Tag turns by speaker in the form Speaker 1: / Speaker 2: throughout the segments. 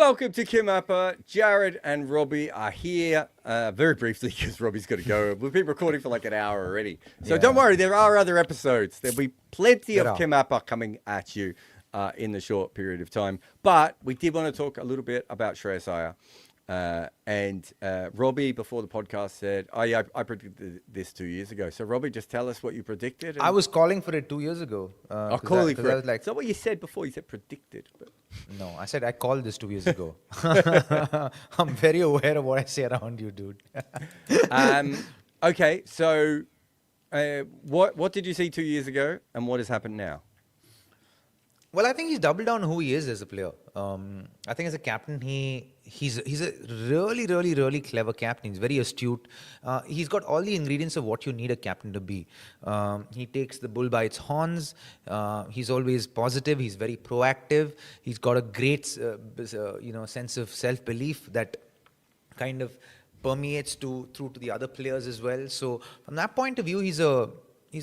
Speaker 1: Welcome to Kimappa. Jarrod and Robbie are here very briefly because Robbie's got to go. We've been recording for like an hour already. So don't worry, there are other episodes. There'll be plenty of Kimappa coming at you in the short period of time. But we did want to talk a little bit about Shreyas Iyer. And Robbie, before the podcast, said, oh, yeah, I predicted this 2 years ago. So, Robbie, just tell us what you predicted.
Speaker 2: I was calling for it 2 years ago.
Speaker 1: Calling for it. Is that what you said before? You said predicted. But...
Speaker 2: No, I said I called this 2 years ago. I'm very aware of what I say around you, dude.
Speaker 1: Okay, so what did you see 2 years ago and what has happened now?
Speaker 2: Well, I think he's doubled down on who he is as a player. I think as a captain, he's a really clever captain. He's very astute. He's got all the ingredients of what you need a captain to be. He takes the bull by its horns. He's always positive. He's very proactive. He's got a great, sense of self-belief that kind of permeates through to the other players as well. So from that point of view, he's a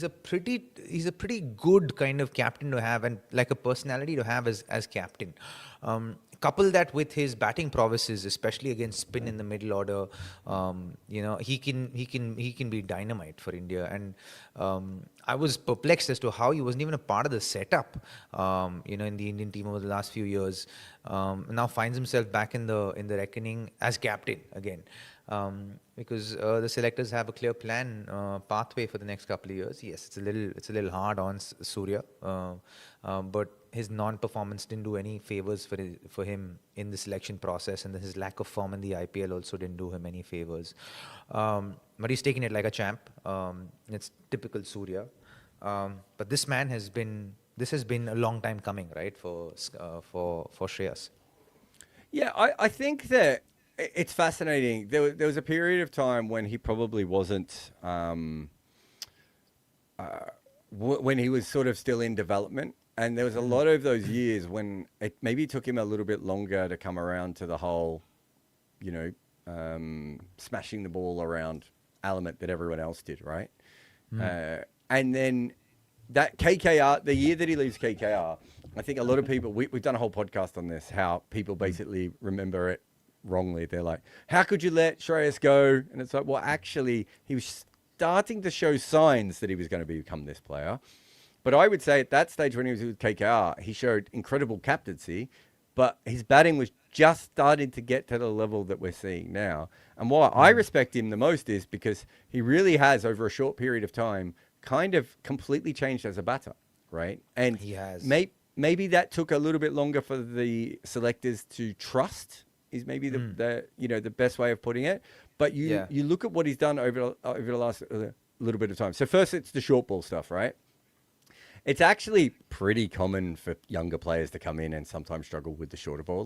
Speaker 2: pretty good kind of captain to have, and like a personality to have as captain. Couple that with his batting prowesses, especially against spin in the middle order, he can be dynamite for India. And I was perplexed as to how he wasn't even a part of the setup, in the Indian team over the last few years. Now finds himself back in the reckoning as captain again. Because the selectors have a clear plan, pathway for the next couple of years. Yes, it's a little hard on Surya, but his non-performance didn't do any favors for him in the selection process, and his lack of form in the IPL also didn't do him any favors. But he's taken it like a champ. It's typical Surya. But this has been a long time coming, right, for Shreyas.
Speaker 1: Yeah, I think that. It's fascinating. There was a period of time when he probably wasn't, when he was sort of still in development. And there was a lot of those years when it maybe took him a little bit longer to come around to the whole, smashing the ball around element that everyone else did, right? And then that KKR, the year that he leaves KKR, I think a lot of people, we've done a whole podcast on this, how people basically remember it wrongly. They're like, how could you let Shreyas go? And it's like, well, actually, he was starting to show signs that he was going to become this player. But I would say at that stage when he was with KKR, he showed incredible captaincy, but his batting was just starting to get to the level that we're seeing now. And why I respect him the most is because he really has, over a short period of time, kind of completely changed as a batter, right? And
Speaker 2: he has.
Speaker 1: Maybe that took a little bit longer for the selectors to trust, is maybe the best way of putting it. But you look at what he's done over the last little bit of time. So first, it's the short ball stuff, right? It's actually pretty common for younger players to come in and sometimes struggle with the shorter ball,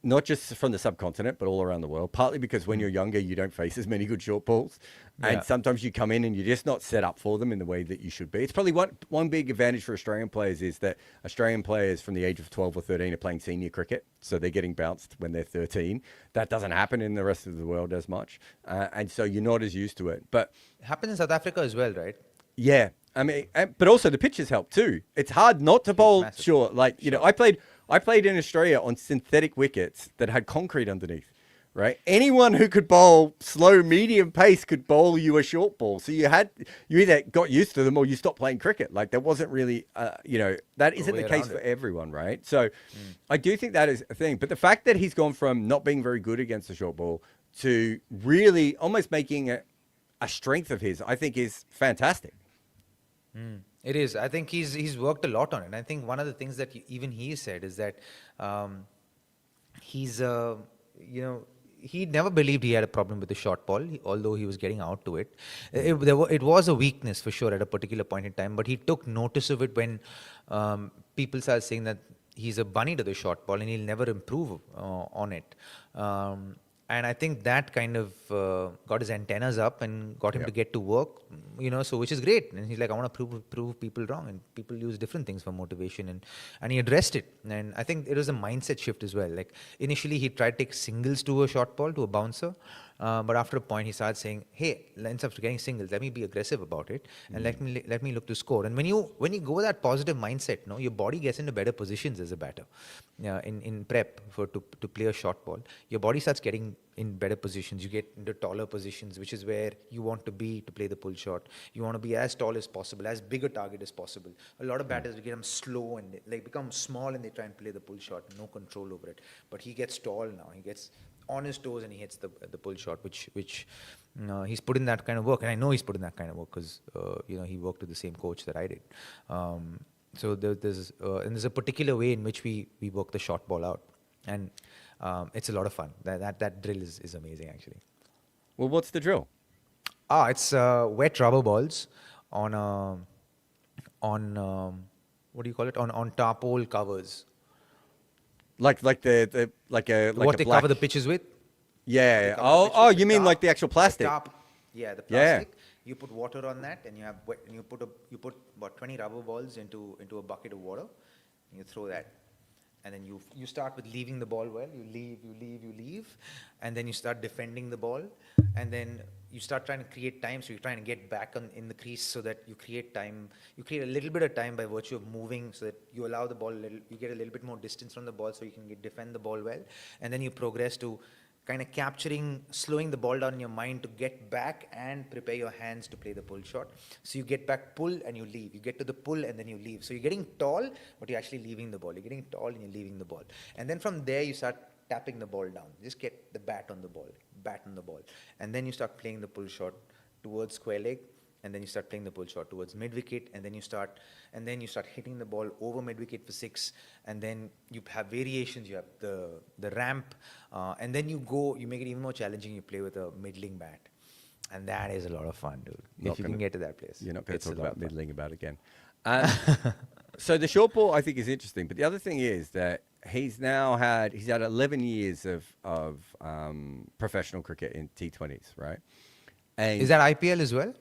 Speaker 1: not just from the subcontinent, but all around the world, partly because when you're younger, you don't face as many good short balls. And sometimes you come in and you're just not set up for them in the way that you should be. It's probably one big advantage for Australian players is that Australian players from the age of 12 or 13 are playing senior cricket. So they're getting bounced when they're 13. That doesn't happen in the rest of the world as much. And so you're not as used to it. But
Speaker 2: it happens in South Africa as well, right?
Speaker 1: Yeah. I mean, but also the pitches help too. It's hard not to bowl short. I played in Australia on synthetic wickets that had concrete underneath, right? Anyone who could bowl slow, medium pace could bowl you a short ball. So you either got used to them or you stopped playing cricket. Like there wasn't really, that isn't the case for everyone, right? So I do think that is a thing. But the fact that he's gone from not being very good against the short ball to really almost making it a strength of his, I think is fantastic.
Speaker 2: It is. I think he's worked a lot on it. And I think one of the things that even he said is that he never believed he had a problem with the short ball, although he was getting out to it. It was a weakness for sure at a particular point in time, but he took notice of it when people started saying that he's a bunny to the short ball and he'll never improve on it. And I think that kind of got his antennas up and got him to get to work, so which is great. And he's like, I want to prove people wrong. And people use different things for motivation. And he addressed it. And I think it was a mindset shift as well. Like initially he tried to take singles to a short ball, to a bouncer. But after a point, he started saying, "Hey, instead of getting singles, let me be aggressive about it, and let me look to score." And when you go with that positive mindset, your body gets into better positions as a batter. In prep to play a short ball, your body starts getting in better positions. You get into taller positions, which is where you want to be to play the pull shot. You want to be as tall as possible, as big a target as possible. A lot of batters, get them slow and they become small and they try and play the pull shot, no control over it. But he gets tall now. He gets on his toes and he hits the pull shot, which he's put in that kind of work. And I know he's put in that kind of work because he worked with the same coach that I did. So there's a particular way in which we work the short ball out, and it's a lot of fun. That drill is amazing, actually.
Speaker 1: Well, what's the drill?
Speaker 2: It's wet rubber balls on what do you call it? On tarpaulin covers.
Speaker 1: Like what
Speaker 2: they cover the pitches with?
Speaker 1: Yeah. Oh, you mean like the actual plastic?
Speaker 2: The plastic. Yeah. You put water on that, and you put about 20 rubber balls into a bucket of water. And you throw that, and then you start with leaving the ball well. You leave, and then you start defending the ball, and then you start trying to create time. So you're trying to get back in the crease so that you create time. You create a little bit of time by virtue of moving, so that you allow the ball. You get a little bit more distance from the ball, so you can defend the ball well, and then you progress to kind of slowing the ball down in your mind to get back and prepare your hands to play the pull shot. So you get back, pull, and you leave. You get to the pull, and then you leave. So you're getting tall, but you're actually leaving the ball. You're getting tall, and you're leaving the ball. And then from there, you start tapping the ball down. Just get the bat on the ball. And then you start playing the pull shot towards square leg, and then you start playing the pull shot towards mid-wicket, and then you start hitting the ball over mid-wicket for 6, and then you have variations. You have the ramp, and then you make it even more challenging. You play with a middling bat, and that is a lot of fun, dude. If you can get to that place.
Speaker 1: You're not going to talk about middling about again. So the short ball, I think, is interesting, but the other thing is that he's had 11 years of professional cricket in T20s, right? And
Speaker 2: is that IPL as well?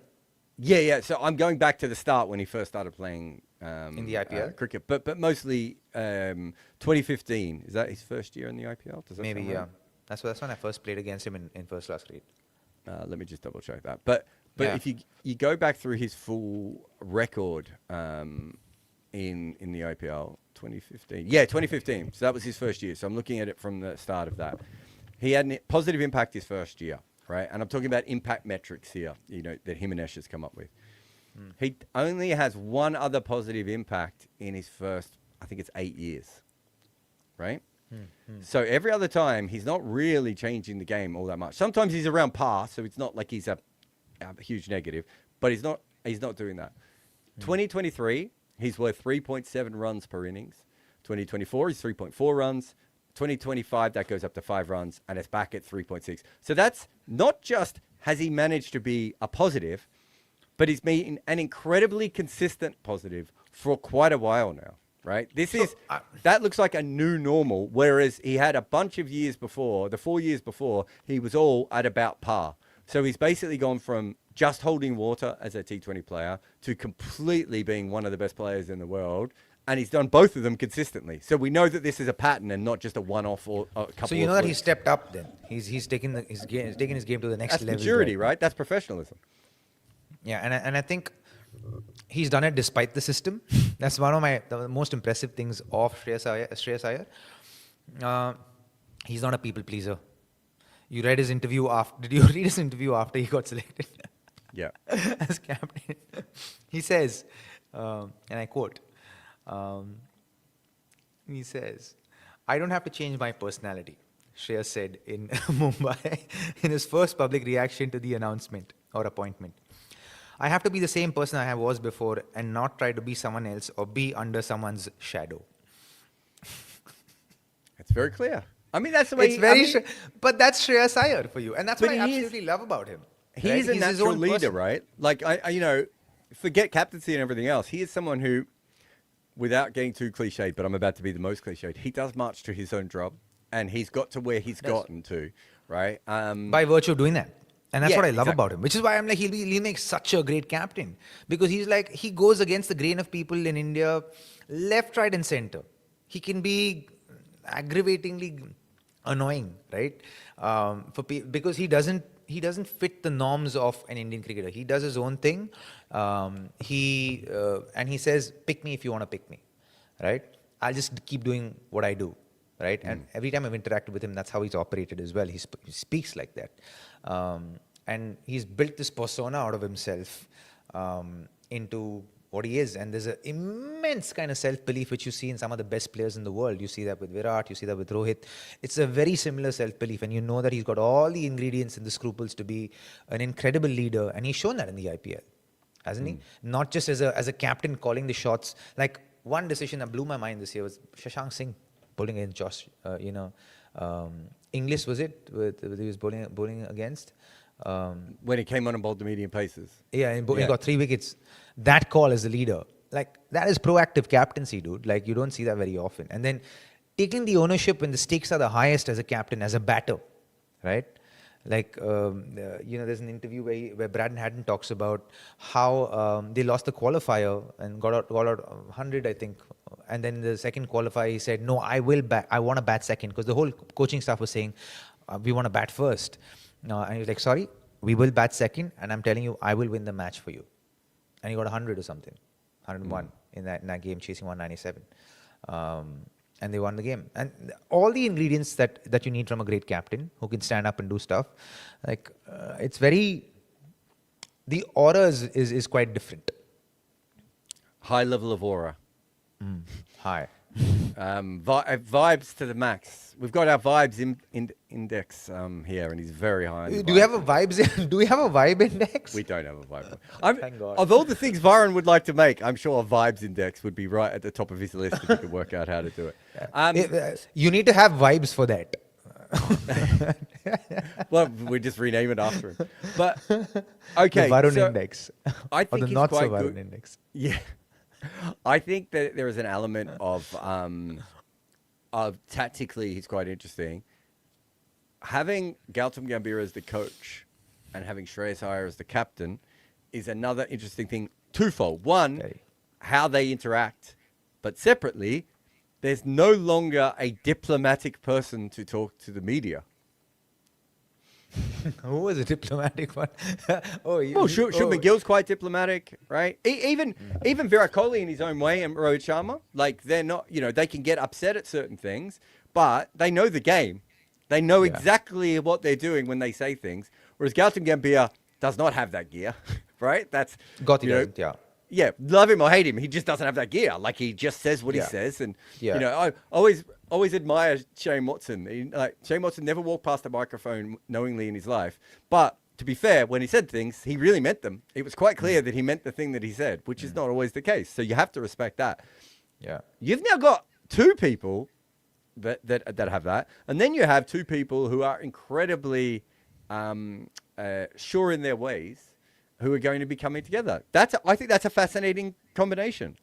Speaker 1: Yeah. So I'm going back to the start when he first started playing
Speaker 2: in the IPL
Speaker 1: cricket, but mostly 2015. Is that his first year in the IPL? Does that
Speaker 2: maybe?
Speaker 1: Right?
Speaker 2: Yeah, that's when I first played against him in first class cricket.
Speaker 1: Let me just double check that. But if you go back through his full record in the IPL, 2015. Yeah, 2015. So that was his first year. So I'm looking at it from the start of that. He had a positive impact his first year. Right, and I'm talking about impact metrics here, that Jimenez has come up with. He only has one other positive impact in his first, I think it's 8 years, right? So every other time, he's not really changing the game all that much. Sometimes he's around par, so it's not like he's a huge negative, but he's not doing that. 2023, he's worth 3.7 runs per innings. 2024, he's 3.4 runs. 2025, that goes up to 5 runs, and it's back at 3.6. So that's not just has he managed to be a positive, but he's been an incredibly consistent positive for quite a while now, right? That looks like a new normal, whereas he had a bunch of years before, the 4 years before, he was all at about par. So he's basically gone from just holding water as a T20 player to completely being one of the best players in the world. And he's done both of them consistently. So we know that this is a pattern and not just a one-off or a couple.
Speaker 2: So that he stepped up then. He's taken his game to the next level.
Speaker 1: That's maturity, right? That's professionalism.
Speaker 2: Yeah, and I think he's done it despite the system. That's one of the most impressive things of Shreyas Iyer. He's not a people pleaser. You read his interview after. Did you read his interview after he got selected?
Speaker 1: Yeah.
Speaker 2: As captain, he says, and I quote. He says, "I don't have to change my personality," Shreyas said in Mumbai in his first public reaction to the announcement or appointment. "I have to be the same person I was before and not try to be someone else or be under someone's shadow."
Speaker 1: It's very clear. I mean, that's the way.
Speaker 2: But that's Shreyas Iyer for you, and that's what I absolutely love about him.
Speaker 1: He's a natural leader, right? Like I forget captaincy and everything else. He is someone who, without getting too cliched, but I'm about to be the most cliched, he does march to his own drum, and he's got to where he's gotten to, right?
Speaker 2: By virtue of doing that. And that's what I love about him, which is why I'm like, he'll make such a great captain. Because he goes against the grain of people in India, left, right, and center. He can be aggravatingly annoying, right? Because he doesn't fit the norms of an Indian cricketer. He does his own thing. And he says, pick me if you want to pick me, right? I'll just keep doing what I do, right? And every time I've interacted with him, that's how he's operated as well. He speaks like that. And he's built this persona out of himself into what he is. And there's an immense kind of self-belief which you see in some of the best players in the world. You see that with Virat, you see that with Rohit. It's a very similar self-belief, and you know that he's got all the ingredients and the scruples to be an incredible leader, and he's shown that in the IPL, hasn't he? Not just as a captain calling the shots. Like, one decision that blew my mind this year was Shashank Singh bowling against Josh, Inglis, was it? He was bowling against.
Speaker 1: When he came on and bowled the medium paces.
Speaker 2: Yeah, he got 3 wickets. That call as a leader, like, that is proactive captaincy, dude. Like, you don't see that very often. And then taking the ownership when the stakes are the highest as a captain, as a batter, right? Like, there's an interview where Braden Haddon talks about how they lost the qualifier and got out 100, I think. And then the second qualifier, he said, no, I want to bat second, because the whole coaching staff was saying, we want to bat first. And he was like, sorry, we will bat second, and I'm telling you, I will win the match for you. And he got 100 or something, 101 in that game, chasing 197. And they won the game. And all the ingredients that you need from a great captain who can stand up and do stuff, like, it's very, the aura is quite different.
Speaker 1: High level of aura.
Speaker 2: High.
Speaker 1: Vibes to the max. We've got our vibes index here, and he's very high.
Speaker 2: Do we have a vibes? Do we have a vibe index?
Speaker 1: We don't have a vibe.
Speaker 2: Thank God.
Speaker 1: Of all the things Varun would like to make, I'm sure a vibes index would be right at the top of his list if he could work out how to do it.
Speaker 2: You need to have vibes for that.
Speaker 1: Well, we just rename it after him. But okay,
Speaker 2: the Varun index,
Speaker 1: I think
Speaker 2: or the
Speaker 1: he's
Speaker 2: not
Speaker 1: quite
Speaker 2: so Varun
Speaker 1: good.
Speaker 2: index.
Speaker 1: Yeah. I think that there is an element of tactically, he's quite interesting. Having Gautam Gambhir as the coach and having Shreyas Iyer as the captain is another interesting thing. Twofold. One, how they interact, but separately, there's no longer a diplomatic person to talk to the media.
Speaker 2: Who was a diplomatic one?
Speaker 1: Shubman Gill's quite diplomatic, right? Even Virat Kohli in his own way, and Rohit Sharma, like, they're not, they can get upset at certain things, but they know the game. They know exactly what they're doing when they say things. Whereas Gautam Gambhir does not have that gear, right? That's
Speaker 2: doesn't,
Speaker 1: yeah, love him or hate him, he just doesn't have that gear. Like, he just says what he says, and I always admire Shane Watson. Shane Watson never walked past a microphone knowingly in his life, but to be fair, when he said things, he really meant them. It was quite clear that he meant the thing that he said, which is not always the case. So you have to respect that.
Speaker 2: Yeah,
Speaker 1: you've now got two people that have that, and then you have two people who are incredibly sure in their ways, who are going to be coming together. I think that's a fascinating combination.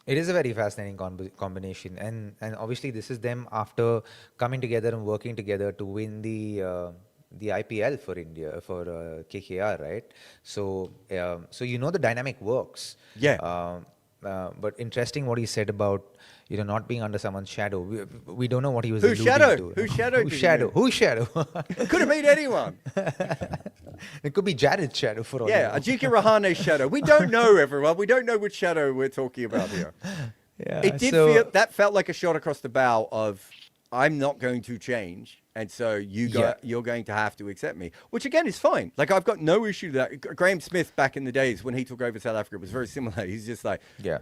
Speaker 2: It is a very fascinating combination, and obviously this is them after coming together and working together to win the IPL for India, for KKR, right? So the dynamic works.
Speaker 1: Yeah.
Speaker 2: But interesting what he said about not being under someone's shadow. We don't know what he was
Speaker 1: Whose
Speaker 2: alluding to.
Speaker 1: Whose shadow?
Speaker 2: Whose shadow?
Speaker 1: It could have been anyone.
Speaker 2: It could be Jarrod's shadow for all.
Speaker 1: Yeah, Ajiki Rahane's shadow. We don't know, everyone. We don't know which shadow we're talking about here.
Speaker 2: Yeah,
Speaker 1: that felt like a shot across the bow of, I'm not going to change, and so you're going to have to accept me, which again is fine. Like, I've got no issue with that. Graham Smith back in the days when he took over South Africa was very similar. He's just like,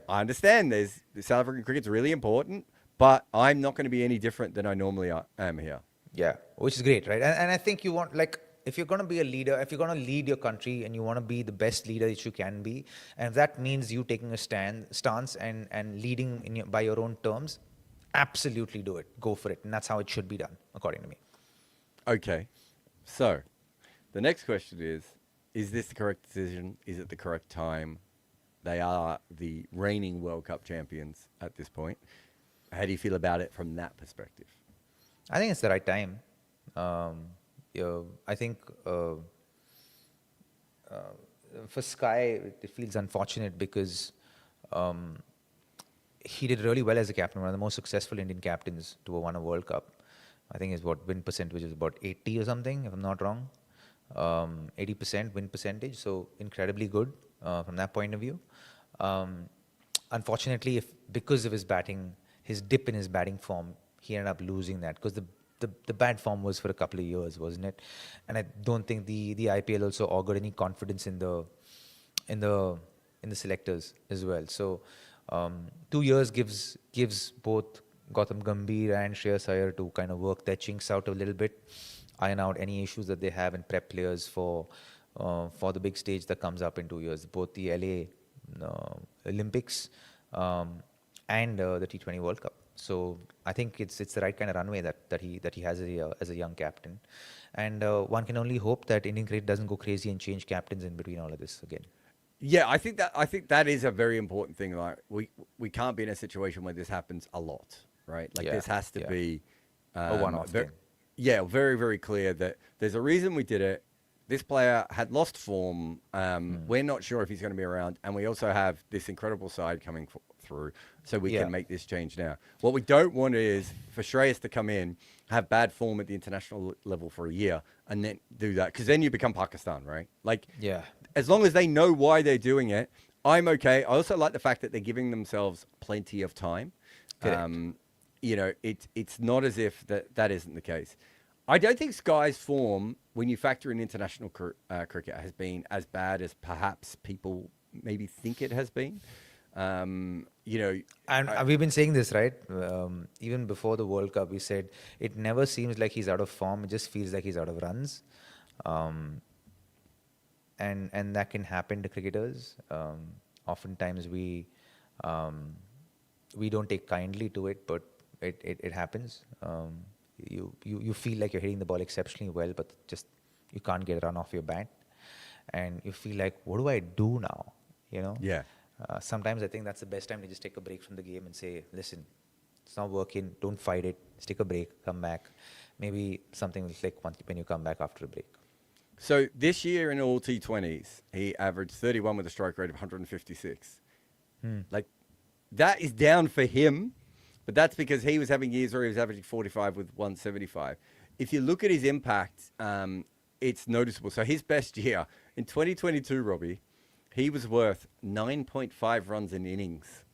Speaker 1: I understand the South African cricket's really important, but I'm not going to be any different than I normally am here.
Speaker 2: Yeah, which is great, right? And I think you want, like, if you're going to be a leader, if you're going to lead your country and you want to be the best leader that you can be, and if that means you taking a stance and leading by your own terms, absolutely do it. Go for it. And that's how it should be done, according to me.
Speaker 1: Okay. So, the next question is this the correct decision? Is it the correct time? They are the reigning World Cup champions at this point. How do you feel about it from that perspective?
Speaker 2: I think it's the right time. I think for Sky, it feels unfortunate because he did really well as a captain, one of the most successful Indian captains to have won a World Cup. I think his win percentage is about 80 or something, if I'm not wrong. 80% win percentage, so incredibly good from that point of view. Unfortunately, because of his batting, his dip in his batting form, he ended up losing that because the bad form was for a couple of years, wasn't it? And I don't think the IPL also augured any confidence in the selectors as well. So 2 years gives both Gautam Gambhir and Shreyas Iyer to kind of work their chinks out a little bit, iron out any issues that they have, and prep players for the big stage that comes up in 2 years, both the LA Olympics and the T20 World Cup. So I think it's the right kind of runway that he has as a young captain, and one can only hope that Indian cricket doesn't go crazy and change captains in between all of this again.
Speaker 1: Yeah, I think that is a very important thing. Like we can't be in a situation where this happens a lot, right? Like this has to be
Speaker 2: a one-off thing.
Speaker 1: Yeah, very, very clear that there's a reason we did it. This player had lost form. We're not sure if he's going to be around, and we also have this incredible side coming through, so we can make this change now. What we don't want is for Shreyas to come in, have bad form at the international level for a year, and then do that, because then you become Pakistan, right? Like, as long as they know why they're doing it, I'm okay. I also like the fact that they're giving themselves plenty of time. You know, it's not as if that isn't the case. I don't think Sky's form, when you factor in international cricket, has been as bad as perhaps people maybe think it has been. You know,
Speaker 2: and we've been saying this, right? Even before the World Cup, we said it never seems like he's out of form. It just feels like he's out of runs. And that can happen to cricketers. Oftentimes we don't take kindly to it, but it happens. You feel like you're hitting the ball exceptionally well, but just you can't get a run off your bat, and you feel like, what do I do now? You know?
Speaker 1: Yeah.
Speaker 2: Sometimes I think that's the best time to just take a break from the game and say, listen, it's not working. Don't fight it. Just take a break. Come back. Maybe something will click when you come back after a break.
Speaker 1: So this year in all T20s, he averaged 31 with a strike rate of 156. Like, that is down for him, but that's because he was having years where he was averaging 45 with 175. If you look at his impact, it's noticeable. So his best year in 2022, Robbie, he was worth 9.5 runs in innings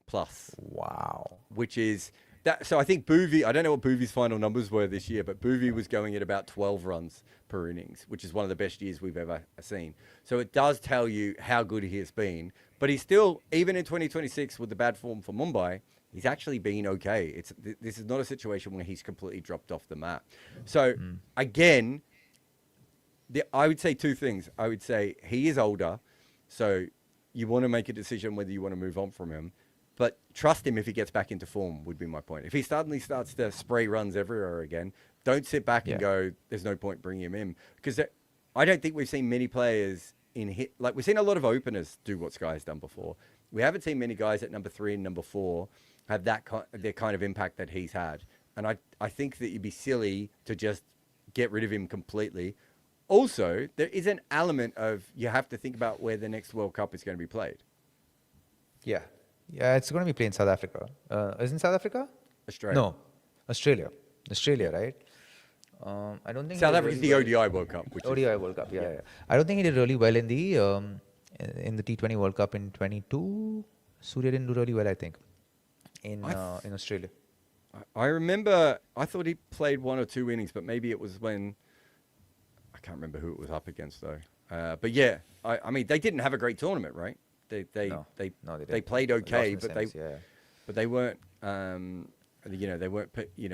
Speaker 1: plus.
Speaker 2: Wow.
Speaker 1: Which is that. So I think Bhuvi, I don't know what Bhuvi's final numbers were this year, but Bhuvi was going at about 12 runs per innings, which is one of the best years we've ever seen. So it does tell you how good he has been. But he's still, even in 2026 with the bad form for Mumbai, he's actually been okay. This is not a situation where he's completely dropped off the map. So again, I would say two things. I would say he is older, so you want to make a decision whether you want to move on from him. But trust him if he gets back into form, would be my point. If he suddenly starts to spray runs everywhere again, don't sit back and go, there's no point bringing him in. Because I don't think we've seen many players like we've seen a lot of openers do what Sky has done before. We haven't seen many guys at number 3 and number 4 have the kind of impact that he's had. And I think that you'd be silly to just get rid of him completely. Also, there is an element of you have to think about where the next World Cup is going to be played.
Speaker 2: Yeah, it's going to be played in South Africa. Isn't South Africa?
Speaker 1: Australia.
Speaker 2: No, Australia, right? I don't think
Speaker 1: South Africa's the ODI World Cup.
Speaker 2: ODI World Cup, yeah. I don't think he did really well in the T20 World Cup in 22. Surya didn't do really well, I think, in Australia.
Speaker 1: I remember, I thought he played 1 or 2 innings, but maybe it was when, I can't remember who it was up against though. But yeah, I mean, they didn't have a great tournament, right? They played okay, but they weren't, they weren't,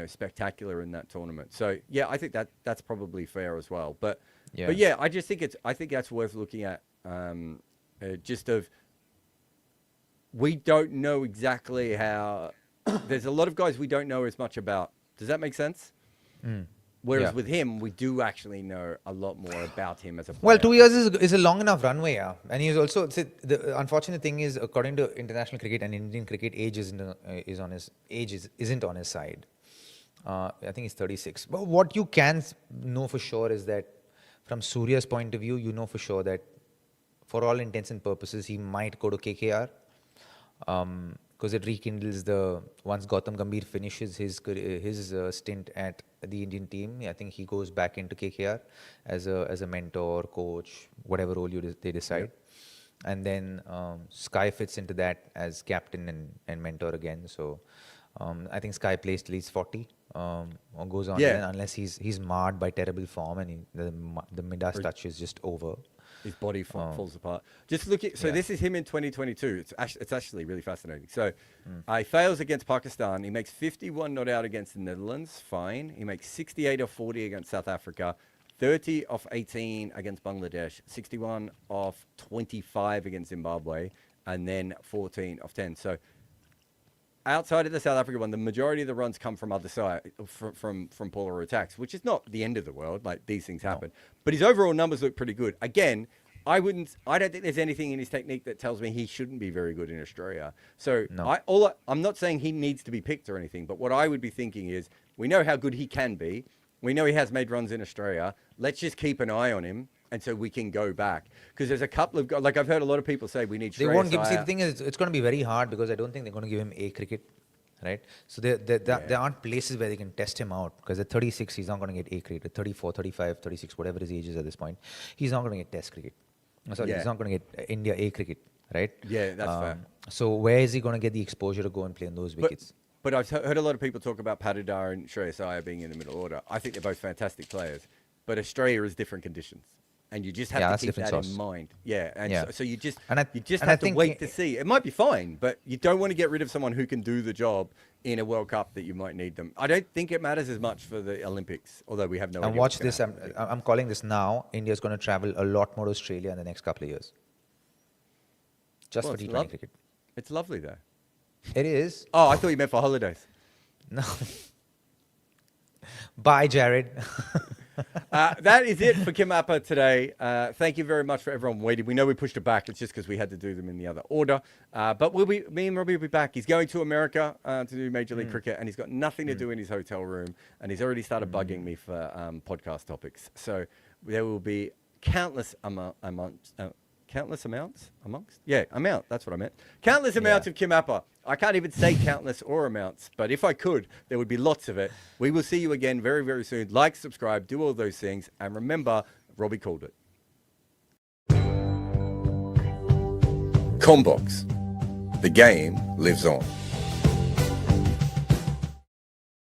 Speaker 1: spectacular in that tournament. So yeah, I think that's probably fair as well. But yeah, I just think I think that's worth looking at. We don't know exactly how. There's a lot of guys we don't know as much about. Does that make sense? Whereas with him, we do actually know a lot more about him as a player.
Speaker 2: Well, 2 years is a long enough runway, yeah. And he's also, the unfortunate thing is, according to international cricket and Indian cricket, age isn't on his side. I think he's 36. But what you can know for sure is that from Surya's point of view, you know for sure that for all intents and purposes, he might go to KKR. Because it rekindles once Gautam Gambhir finishes his stint at the Indian team. I think he goes back into KKR as a mentor, coach, whatever role they decide. Yep. And then Sky fits into that as captain and mentor again. So I think Sky plays till he's 40 or goes on unless he's marred by terrible form and the Midas touch is just over.
Speaker 1: His body falls apart. Just look at, so this is him in 2022. It's actually really fascinating. So he fails against Pakistan. He makes 51 not out against the Netherlands. Fine. He makes 68 of 40 against South Africa. 30 off 18 against Bangladesh. 61 off 25 against Zimbabwe. And then 14 off 10. So outside of the South Africa one, the majority of the runs come from other side, from polar attacks, which is not the end of the world. Like, these things happen. No. But his overall numbers look pretty good. Again, I don't think there's anything in his technique that tells me he shouldn't be very good in Australia. So I'm not saying he needs to be picked or anything, but what I would be thinking is, we know how good he can be. We know he has made runs in Australia. Let's just keep an eye on him. And so we can go back, because there's a couple of, like, I've heard a lot of people say we need Shreyas Iyer.
Speaker 2: They won't give. See, the thing is, it's going to be very hard, because I don't think they're going to give him A cricket, right? So there aren't places where they can test him out, because at 36 he's not going to get A cricket. At 34, 35, 36, whatever his age is at this point, he's not going to get Test cricket. Sorry, he's not going to get India A cricket, right?
Speaker 1: Yeah, that's fair.
Speaker 2: So where is he going to get the exposure to go and play in those wickets?
Speaker 1: But I've heard a lot of people talk about Patidar and Shreyas Iyer being in the middle order. I think they're both fantastic players, but Australia is different conditions. And you just have to keep that in mind. Yeah. And so you just have to wait to see. It might be fine, but you don't want to get rid of someone who can do the job in a World Cup that you might need them. I don't think it matters as much for the Olympics, although we have no idea.
Speaker 2: And watch this. I'm calling this now. India's going to travel a lot more to Australia in the next couple of years. Just for T20 cricket.
Speaker 1: It's lovely there.
Speaker 2: It is.
Speaker 1: Oh, I thought you meant for holidays.
Speaker 2: No. Bye, Jarrod.
Speaker 1: That is it for Kimappa today. Thank you very much for everyone waiting. We know we pushed it back. It's just because we had to do them in the other order. But me and Robbie will be back. He's going to America to do Major League Cricket, and he's got nothing to do in his hotel room. And he's already started bugging me for podcast topics. So there will be countless amounts. That's what I meant. Countless amounts of Kimappa. I can't even say countless or amounts, but if I could, there would be lots of it. We will see you again very, very soon. Like, subscribe, do all those things. And remember, Robbie called it. Combox. The game lives on.